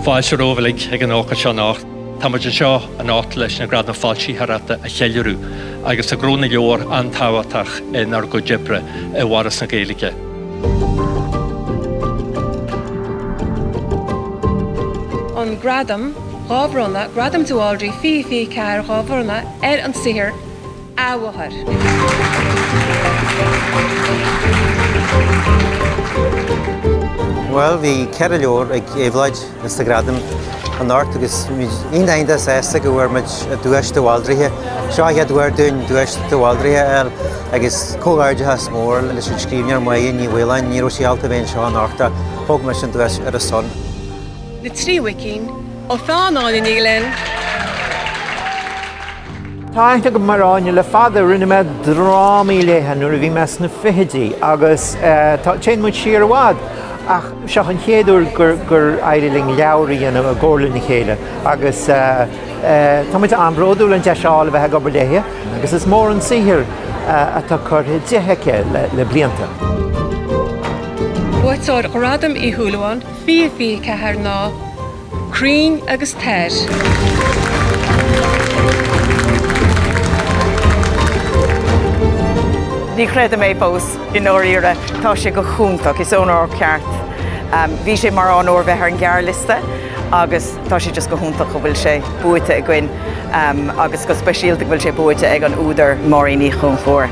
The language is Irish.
Foilsitheoireacht ag an ócha seo nach. Tá muid seo an áit leis na Gradaim Foilsitheoireachta a cheiliúrú, agus a gróna leor an táhairteach in ar go dibre I waras na Gaillimhe. An Gradaim Gábhrona, Gradaim Foilsitheoireacht fi ceathair Gábhrona an sihir áhahar. Well, bhí ceithre leor ag éabhlaid is na Gradaim an áirt agus aondainda éasta go bhfuir muid dúiste bháildraithe. Seo iad bhfuir dún dúiste bháildraithe agus cógáirdeas mór leis an scríbnear maíon ní bhfuileáin ní roisialta bhéon seo an áirta thug me sin dúis ar a son. Na trí wicín ó fánáin in Íglen. Táinte go maráine le fada rinne me drámaí léthe nuair a bhí mes na fihidí agus tá sé muid siar bhád. Ach, seach an chéadúr gur éiriling leabhraí a ggóirla na chéile agus tá muid ambródú an de seála bheith go léthe agus is mór an sihir atá chutha deitheice le blianta. Buaiteoir Gradaim I thuúlaáin fi ceathair ná crín agus téir. Ní chreidem é bós in óíire tá sé go chúntaach is ón ár ceart. Bhí sé mar an óir bheith ar an gearliste agus tá sé just go chúntaach go bhfuil sé buaite a gcuin agus go speisialta bhfuil sé buaite ag an údar marí ní chun fór.